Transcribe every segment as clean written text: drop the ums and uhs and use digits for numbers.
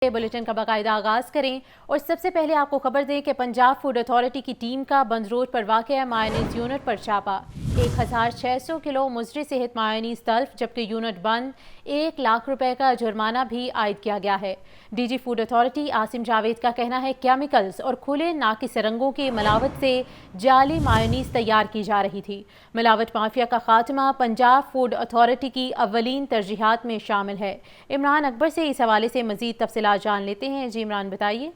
Bulletin का बाकायदा आगाज करें और सबसे पहले आपको खबर दें कि पंजाब फूड अथॉरिटी की टीम का बंद रोड पर वाक़या मायोनीज़ यूनिट पर छापा। 1600 किलो मुजरी सेहत मायोनीज़ तल्फ, जबकि यूनिट बंद। 1 लाख रुपए का जुर्माना भी आयद किया गया है। DG food authority Asim Javed का कहना है केमिकल्स और खुले नाकिस रंगों की मिलावट से जाली मायोनीज़ तैयार की जा रही थी। मिलावट माफिया का खात्मा पंजाब फूड अथॉरिटी की अव्वलीन तरजीहात में शामिल है। इमरान अकबर से इस हवाले से मजीद तफसीलात जान लेते हैं। जी इमरान बताइए।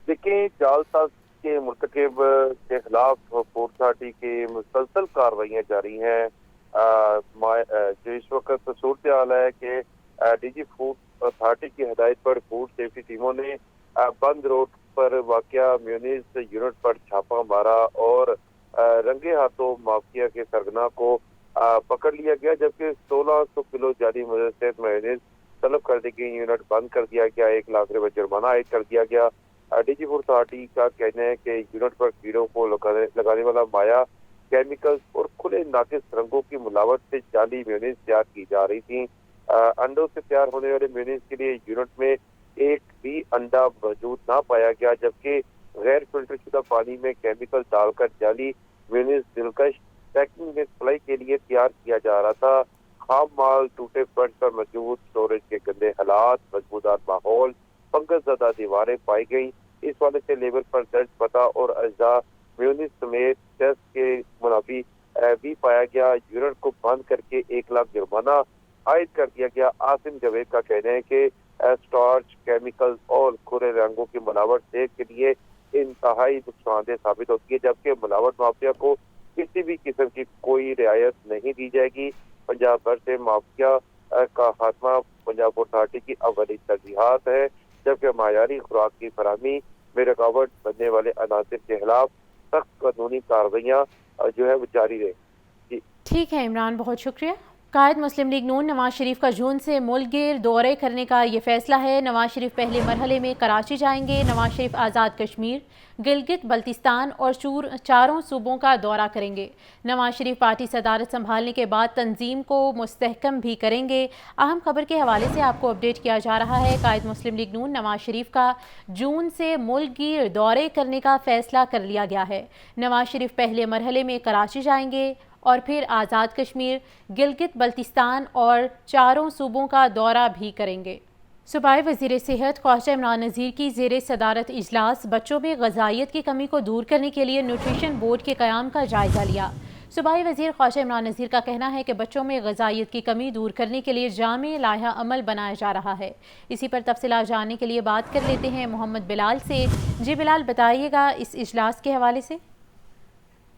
देखिए, जालसाज के मुर्तकिब के खिलाफ फूड अथॉरिटी की मुसलसल कार्रवाइयाँ जारी हैं। जो इस वक्त सूरत हाल है कि डीजी फूड अथॉरिटी की हिदायत पर फूड सेफ्टी टीमों ने बंद रोड पर वाक़या मेयोनीज़ यूनिट पर छापा मारा और रंगे हाथों माफिया के सरगना को पकड़ लिया गया, जबकि 1600 किलो जाली सेहत मेयोनीज़ तलब कर दी गई। यूनिट बंद कर दिया गया। 1 लाख रुपए जुर्माना आयद कर दिया गया। डीजी फूड अथॉरिटी का कहना है कि यूनिट पर कीड़ों को लगाने वाला माया, केमिकल्स और खुले नाकिस रंगों की मिलावट से जाली मेयोनीज़ तैयार की जा रही थी। अंडों से तैयार होने वाले मेयोनीज़ के लिए यूनिट में एक भी अंडा मौजूद ना पाया गया, जबकि गैर फिल्टर शुदा पानी में केमिकल डालकर जाली मेयोनीज़ दिलकश पैकिंग में सप्लाई के लिए तैयार किया जा रहा था। खाम माल, टूटे फर्श पर मौजूद स्टोरेज के गंदे हालात, बदबूदार माहौल, फंगस ज़दा दीवारें पाई गई। इस वाले से लेबर पर दर्ज पता और अज्जा मेयोनीज़ समेत टेस्ट के मुनाफी भी पाया गया। यूनिट को बंद करके 1 लाख जुर्माना आयद कर दिया गया। आसिम जावेद का कहना है कि स्टार्च, केमिकल्स और खुले रंगों की मिलावट सेहत के लिए इंतहाई नुकसानदेह साबित होती है, जबकि मिलावट माफिया को किसी भी किस्म की कोई रियायत नहीं दी जाएगी। पंजाब भर से माफिया का खात्मा पंजाब फूड अथॉरिटी की अव्वली तरजीहात है, जबकि मायारी खुराक की फराहमी में रुकावट बनने वाले अनासिर के खिलाफ सख्त कानूनी कार्रवाइयाँ जो है वो जारी रहे। ठीक है इमरान, बहुत शुक्रिया। कायद मुस्लिम लीग नून नवाज शरीफ का जून से मुल्क गिर दौरे करने का ये फैसला है। नवाज शरीफ पहले मरहले में कराची जाएंगे। नवाज शरीफ आज़ाद कश्मीर, गिलगित बल्तिस्तान और चारों सूबों का दौरा करेंगे। नवाज शरीफ पार्टी सदारत संभालने के बाद तंजीम को मुस्तहकम भी करेंगे। अहम खबर के हवाले से आपको अपडेट किया जा रहा है। कायद मुस्लिम लीग नून नवाज शरीफ का जून से मुल्क गिर दौरे करने का फैसला कर लिया गया है। नवाज शरीफ पहले मरहले में कराची जाएंगे और फिर आज़ाद कश्मीर, गिलगित बल्तिस्तान और चारों सूबों का दौरा भी करेंगे। सूबाई वज़ीर सेहत ख्वाजा इमरान नज़ीर की ज़ेरे सदारत इजलास बच्चों में ग़िज़ाइयत की कमी को दूर करने के लिए न्यूट्रिशन बोर्ड के क़याम का जायज़ा लिया। सूबाई वज़ीर ख्वाजा इमरान नज़ीर का कहना है कि बच्चों में ग़िज़ाइयत की कमी दूर करने के लिए जामे लाया अमल बनाया जा रहा है। इसी पर तफसीलात जानने के लिए बात कर लेते हैं मोहम्मद बिलाल से। जी बिलाल, बताइएगा इस इजलास के हवाले से।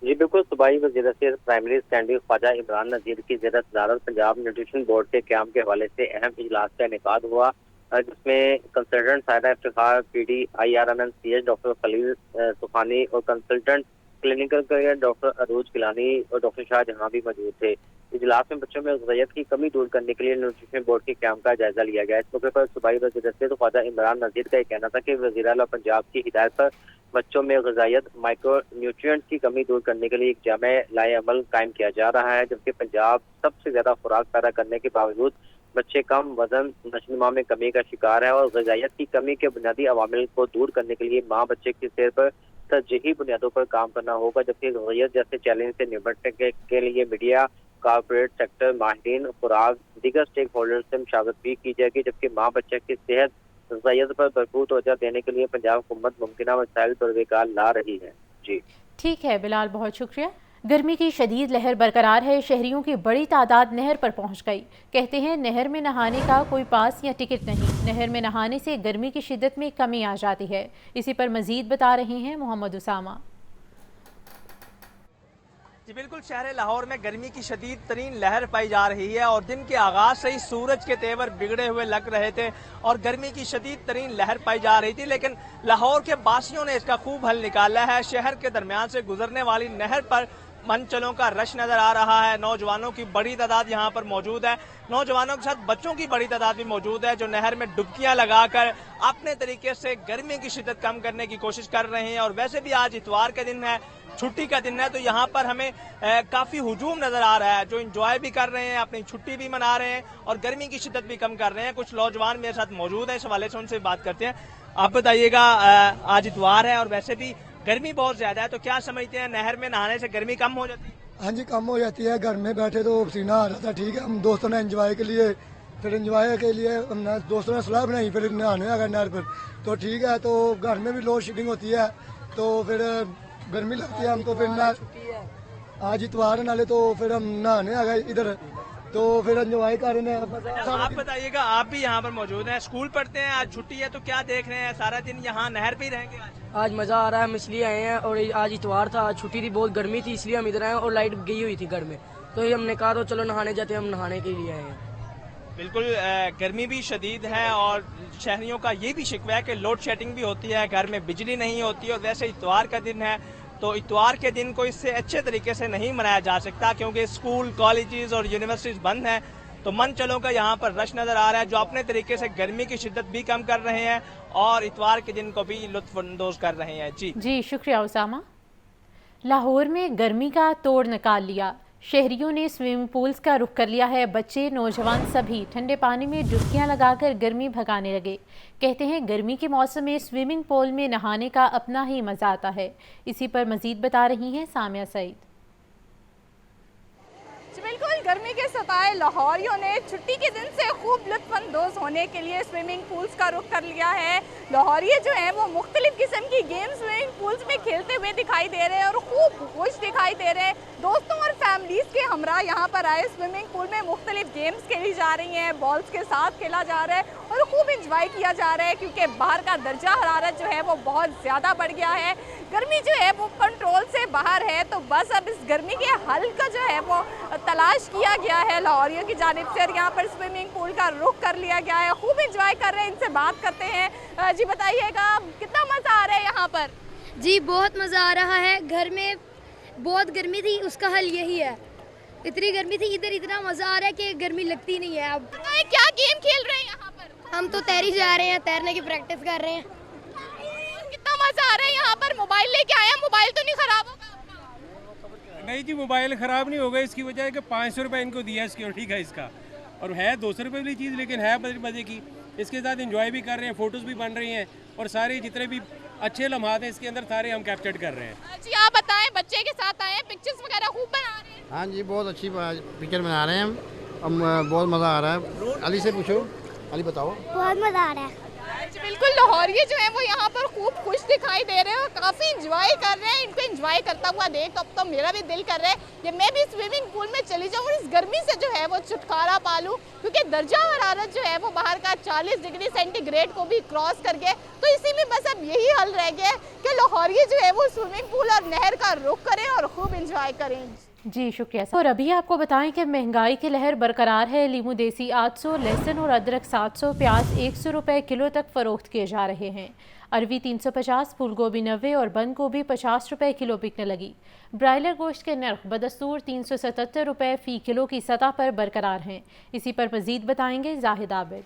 जी बिल्कुल, सूबाई वज़ीर सेहत प्राइमरी सेकेंडरी ख्वाजा इमरान नज़ीर की ज़ेर सदारत पंजाब न्यूट्रिशन बोर्ड के क़याम के हवाले से अहम इजलास का इनेकाद हुआ, जिसमें consultant Saira Iftikhar PD IRMNCH doctor Khalil Sukhani और consultant clinical career doctor Arooj Kilani और डॉक्टर शाहजहां भी मौजूद थे। इजलास में बच्चों में ग़िज़ाइयत की कमी दूर करने के लिए न्यूट्रिशन बोर्ड के क़याम का जायजा लिया गया। इस मौके पर सूबाई वज़ीर सेहत ख्वाजा इमरान नज़ीर का कहना था कि वज़ीर आला पंजाब की हिदायत पर बच्चों में ग़िज़ाइयत माइक्रो न्यूट्रिएंट्स की कमी दूर करने के लिए एक जामे लाए अमल कायम किया जा रहा है, जबकि पंजाब सबसे ज्यादा खुराक पैदा करने के बावजूद बच्चे कम वजन, नशोनुमा में कमी का शिकार है और ग़िज़ाइयत की कमी के बुनियादी अवामिल को दूर करने के लिए माँ बच्चे की सेहत पर तरजीही बुनियादों पर काम करना होगा, जबकि ग़िज़ाइयत जैसे चैलेंज से निपटने के लिए मीडिया, कॉर्पोरेट सेक्टर, माहिरीन, खुराक, दीगर स्टेक होल्डर से मशावरत भी की जाएगी, जबकि माँ बच्चे की सेहत ग़िज़ाइयत पर भरपूर तवज्जो देने के लिए पंजाब हुकूमत मुमकिना वसाइल तौर ला रही है। जी ठीक है बिलाल, बहुत शुक्रिया। गर्मी की शदीद लहर बरकरार है। शहरियों की बड़ी तादाद नहर पर पहुंच गई। कहते हैं नहर में नहाने का कोई पास या टिकट नहीं। नहर में नहाने से गर्मी की शिद्दत में कमी आ जाती है। इसी पर मजीद बता रहे हैं मोहम्मद उसामा। जी बिल्कुल, शहर लाहौर में गर्मी की शदीद तरीन लहर पाई जा रही है और दिन के आगाज से ही सूरज के तेवर बिगड़े हुए लग रहे थे और गर्मी की शदीद तरीन लहर पाई जा रही थी, लेकिन लाहौर के बासियों ने इसका खूब हल निकाला है। शहर के दरमियान से गुजरने वाली नहर पर मंचलों का रश नजर आ रहा है। नौजवानों की बड़ी तादाद यहाँ पर मौजूद है। नौजवानों के साथ बच्चों की बड़ी तादाद भी मौजूद है जो नहर में डुबकियां लगाकर अपने तरीके से गर्मी की शिद्दत कम करने की कोशिश कर रहे हैं। और वैसे भी आज इतवार का दिन है, छुट्टी का दिन है, तो यहाँ पर हमें काफी हुजूम नजर आ रहा है। जो एंजॉय भी कर रहे हैं, अपनी छुट्टी भी मना रहे हैं और गर्मी की शिद्दत भी कम कर रहे हैं। कुछ नौजवान मेरे साथ मौजूद है, इस हवाले से उनसे बात करते हैं। आप बताइएगा, आज इतवार है और वैसे भी गर्मी बहुत ज्यादा है, तो क्या समझते हैं नहर में नहाने से गर्मी कम हो जाती है? हाँ जी, कम हो जाती है। घर में बैठे तो पसीना आ रहा था, ठीक है। हम दोस्तों ने एंजॉय के लिए हमने दोस्तों ने सलाह बनाई, फिर नहाने आ गए नहर पर, तो ठीक है। तो घर में भी लोड शेडिंग होती है, तो फिर गर्मी लगती है हमको। फिर आज इतवार है नाले, तो फिर हम नहाने आ गए इधर, तो फिर एंजॉय कर रहे हैं। आप बताइएगा, आप भी यहाँ पर मौजूद हैं, स्कूल पढ़ते हैं, आज छुट्टी है, तो क्या देख रहे हैं? सारा दिन यहाँ नहर पे ही रहेंगे आज मजा आ रहा है। हम इसलिए आए हैं और आज इतवार था, आज छुट्टी थी, बहुत गर्मी थी, इसलिए हम इधर आए और लाइट गई हुई थी घर में, तो हमने कहा तो चलो नहाने जाते हैं। हम नहाने के लिए आए हैं। बिल्कुल, गर्मी भी शदीद है और शहरियों का ये भी शिकवा है कि लोड शेडिंग भी होती है, घर में बिजली नहीं होती। और वैसे इतवार का दिन है, तो इतवार के दिन को इससे अच्छे तरीके से नहीं मनाया जा सकता क्योंकि स्कूल, कॉलेजेस और यूनिवर्सिटीज बंद हैं। तो मंचलों का यहाँ पर रश नजर आ रहा है जो अपने तरीके से गर्मी की शिद्दत भी कम कर रहे हैं और इतवार के दिन को भी लुत्फअंदोज कर रहे हैं। जी शुक्रिया उसामा। लाहौर में गर्मी का तोड़ निकाल लिया, शहरियों ने स्विमिंग पूल्स का रुख कर लिया है। बच्चे, नौजवान सभी ठंडे पानी में डुबकियां लगाकर गर्मी भगाने लगे। कहते हैं गर्मी के मौसम में स्विमिंग पूल में नहाने का अपना ही मजा आता है। इसी पर मजीद बता रही हैं सामिया सईद। बिल्कुल, गर्मी के सताए लाहौरियों ने छुट्टी के दिन से खूब लुत्फअंदोज होने के लिए स्विमिंग पूल्स का रुख कर लिया है। लाहौरिये जो हैं वो मुख्तलिफ किस्म की गेम्स स्विमिंग पूल्स में खेलते हुए दिखाई दे रहे हैं और खूब खुश दिखाई दे रहे हैं। दोस्तों और फैमिलीज के हमरा यहाँ पर आए स्विमिंग पूल में मुख्तलिफ गेम्स खेली जा रही हैं, बॉल्स के साथ खेला जा रहा है और खूब इंजॉय किया जा रहा है क्योंकि बाहर का दर्जा हरारत जो है वो बहुत ज़्यादा बढ़ गया है। गर्मी जो है वो कंट्रोल से बाहर है, तो बस अब इस गर्मी के हल का जो है वो तलाश किया गया है लाहौरियों की जानिब से और यहाँ पर स्विमिंग पूल का रुख कर लिया गया है। खूब इंजॉय कर रहे हैं, इनसे बात करते हैं। जी बताइएगा, कितना मज़ा आ रहा है यहाँ पर? जी बहुत मज़ा आ रहा है। घर में बहुत गर्मी थी, उसका हल यही है। इतनी गर्मी थी, इधर इतना मज़ा आ रहा है कि गर्मी लगती नहीं है। अब क्या गेम खेल रहे हैं यहाँ पर? हम तो तैरी जा रहे हैं, तैरने की प्रैक्टिस कर रहे हैं। कितना मज़ा आ रहा है यहाँ पर? मोबाइल लेके आए हैं, मोबाइल तो नहीं ख़राब होगा? नहीं जी, मोबाइल ख़राब नहीं होगा। इसकी वजह है कि 500 रुपये इनको दिया सिक्योरिटी का इसका, और है 200 रुपये वाली चीज़, लेकिन है मज़े की। इसके साथ एंजॉय भी कर रहे हैं, फ़ोटोज़ भी बन रही हैं और सारे जितने भी अच्छे लम्हात हैं इसके अंदर सारे हम कैप्चर कर रहे हैं। जी आप बताएं, बच्चे के साथ आए हैं, पिक्चर्स वगैरह खूब बना रहे हैं? हाँ जी, बहुत अच्छी पिक्चर बना रहे हैं हम, बहुत मज़ा आ रहा है। अली से पूछो, अली बताओ। बहुत मज़ा आ रहा है। बिल्कुल, लाहौरिये जो है वो यहाँ पर खूब खुश दिखाई दे रहे हैं और काफ़ी इंजॉय कर रहे हैं। इनको इंजॉय करता हुआ देख अब तो मेरा भी दिल कर रहा है कि मैं भी स्विमिंग पूल में चली जाऊँ और इस गर्मी से जो है वो छुटकारा पा लूँ क्योंकि दर्जा हरारत जो है वो बाहर का 40 डिग्री सेंटीग्रेड को भी क्रॉस कर गया। तो इसी में बस अब यही हल रह गया कि लाहौरिये जो है वो स्विमिंग पूल और नहर का रुख करें और खूब इंजॉय करें। जी शुक्रिया। और अभी आपको बताएं कि महंगाई की लहर बरकरार है। लीमू देसी 800, लहसुन और अदरक 700, प्याज 100 रुपये किलो तक फ़रोख्त किए जा रहे हैं। अरवी 350, फूल गोभी 90 और बंद गोभी 50 रुपये किलो बिकने लगी। ब्रायलर गोश्त के नर्ख बदस्तूर 377 रुपये फ़ी किलो की सतह पर बरकरार हैं। इसी पर मज़ीद बताएंगे जाहिद आबिद।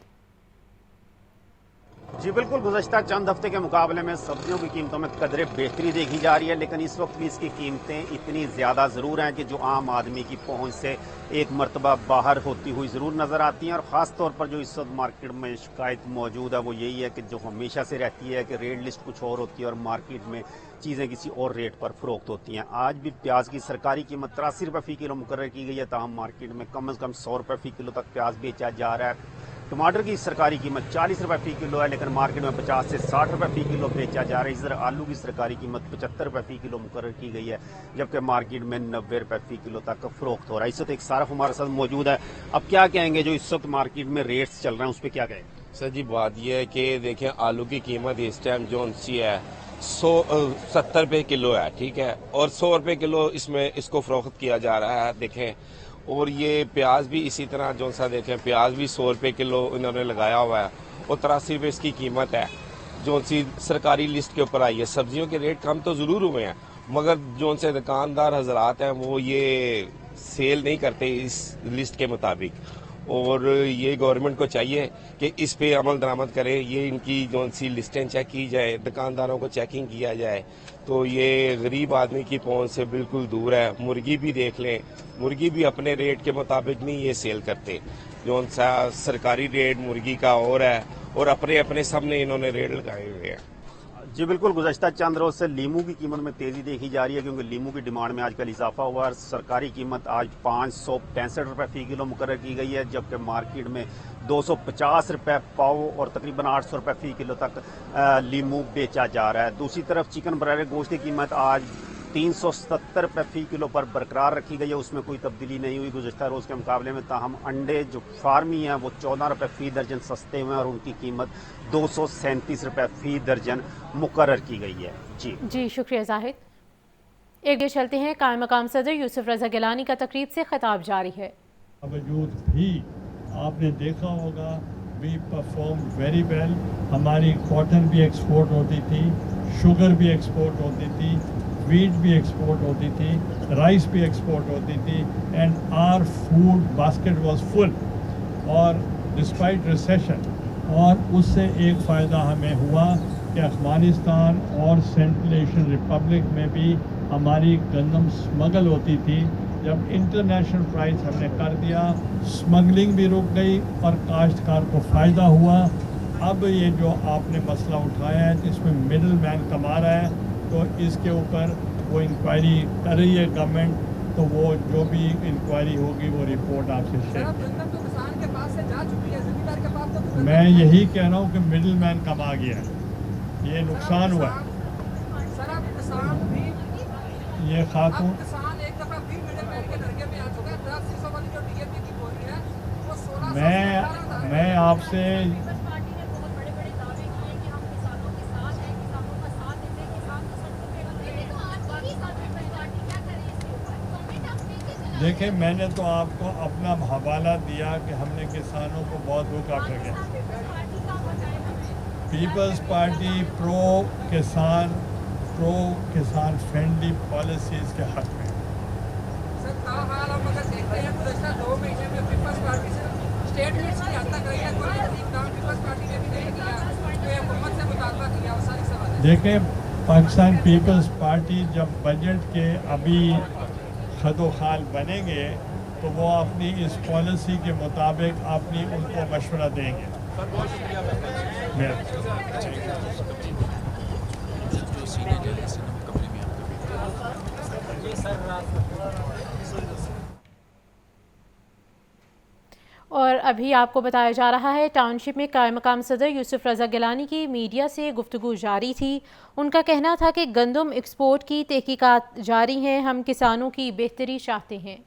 जी बिल्कुल, गुज़श्ता चंद हफ्ते के मुकाबले में सब्जियों की कीमतों में कदरे बेहतरी देखी जा रही है, लेकिन इस वक्त भी इसकी कीमतें इतनी ज़्यादा ज़रूर हैं कि जो आम आदमी की पहुंच से एक मरतबा बाहर होती हुई ज़रूर नज़र आती हैं। और ख़ास तौर पर जो इस वक्त मार्केट में शिकायत मौजूद है वो यही है कि जो हमेशा से रहती है कि रेट लिस्ट कुछ और होती है और मार्केट में चीज़ें किसी और रेट पर फ़रोख्त होती हैं। आज भी प्याज की सरकारी कीमत 83 रुपये फ़ी किलो मुकर्रर की गई है, ताहम मार्केट में कम से कम 100 रुपये फ़ी किलो तक प्याज बेचा जा रहा है। टमाटर की सरकारी कीमत 40 रुपये फ़ी किलो है, लेकिन मार्केट में 50 से 60 रुपये फ़ी किलो बेचा जा रहा है। इस तरह आलू की सरकारी कीमत 75 रुपये फ़ी किलो मुकर्रर की गई है, जबकि मार्केट में 90 रुपये फ़ी किलो तक फ़रोख्त हो रहा है। इस वक्त एक सारफ हमारे साथ मौजूद है। अब क्या कहेंगे जो इस वक्त मार्केट में रेट्स चल रहे हैं उस पर क्या कहेंगे? सर जी, बात यह है कि देखें, आलू की कीमत इस टाइम जो सी है 70 रुपये किलो है, ठीक है, और 100 रुपये किलो इसमें इसको फ़रोख्त किया जा रहा है। देखें, और ये प्याज भी इसी तरह जो सा देखें, प्याज भी 100 रुपये किलो इन्होंने लगाया हुआ है और 83 रुपये इसकी कीमत है जो सी सरकारी लिस्ट के ऊपर आई है। सब्जियों के रेट कम तो ज़रूर हुए हैं मगर जो उनसे दुकानदार हजरात हैं वो ये सेल नहीं करते इस लिस्ट के मुताबिक, और ये गवर्नमेंट को चाहिए कि इस पे अमल दरामद करे, ये इनकी जो सी लिस्टें चेक की जाए, दुकानदारों को चेकिंग किया जाए। तो ये गरीब आदमी की पहुंच से बिल्कुल दूर है। मुर्गी भी देख लें, मुर्गी भी अपने रेट के मुताबिक नहीं ये सेल करते, जो सा सरकारी रेट मुर्गी का और है, और अपने अपने सब ने इन्होंने रेट लगाए हुए हैं। जी बिल्कुल, गुज़श्ता चंद रोज से लीमू की कीमत में तेजी देखी जा रही है, क्योंकि लीमू की डिमांड में आजकल इजाफा हुआ है। सरकारी कीमत आज 565 रुपए फी किलो मुकर्रर की गई है, जबकि मार्केट में 250 रुपए पाव और तकरीबन 800 रुपए फी किलो तक लीमू बेचा जा रहा है। दूसरी तरफ चिकन ब्रायलर गोश्त की कीमत आज 370 रुपए फी किलो पर बरकरार रखी गई है, उसमें कोई तब्दीली नहीं हुई गुज़श्ता रोज के मुकाबले में। ताहम अंडे जो फार्मी हैं वो 14 रुपए फी दर्जन सस्ते हुए हैं और उनकी कीमत 237 रुपए फी दर्जन मुकर्रर की गई है। जी शुक्रिया जाहिद। एक देर चलते हैं। कायम मकाम सदर यूसुफ रजा गिलानी का तकरीब से खिताब जारी है। बावजूद भी आपने देखा होगा वी परफॉर्म वेरी वेल। हमारी कॉटन भी एक्सपोर्ट होती थी, शुगर भी एक्सपोर्ट होती थी, वीट भी एक्सपोर्ट होती थी, राइस भी एक्सपोर्ट होती थी, and our food basket was full. और डिस्पाइट रिसेशन, और उससे एक फ़ायदा हमें हुआ कि अफ़गानिस्तान और सेंट्रल एशियन रिपब्लिक में भी हमारी गंदम स्मगल होती थी। जब इंटरनेशनल प्राइस हमने कर दिया, स्मगलिंग भी रुक गई और काश्तकार को फ़ायदा हुआ। अब ये जो आपने मसला उठाया है इसमें मिडल मैन कमा रहा है, तो इसके ऊपर वो इंक्वायरी कर रही है गवर्नमेंट, तो वो जो भी इंक्वायरी होगी वो रिपोर्ट आपसे शेयर। मैं यही कह रहा हूँ कि मिडिल मैन कमा गया है, ये नुकसान हुआ है। ये खातून मैं आपसे देखें, मैंने तो आपको अपना हवाला दिया कि हमने किसानों को बहुत धोखा कर गया। पीपल्स पार्टी प्रो किसान फ्रेंडली पॉलिसीज के हक में। देखें, पाकिस्तान पीपल्स पार्टी जब बजट के अभी खदोखाल बनेंगे तो वो अपनी इस पॉलिसी के मुताबिक अपनी उनको मशवरा देंगे। और अभी आपको बताया जा रहा है टाउनशिप में कायम मकाम सदर यूसुफ रजा गिलानी की मीडिया से गुफ्तगू जारी थी। उनका कहना था कि गंदम एक्सपोर्ट की तहकीकात जारी हैं, हम किसानों की बेहतरी चाहते हैं।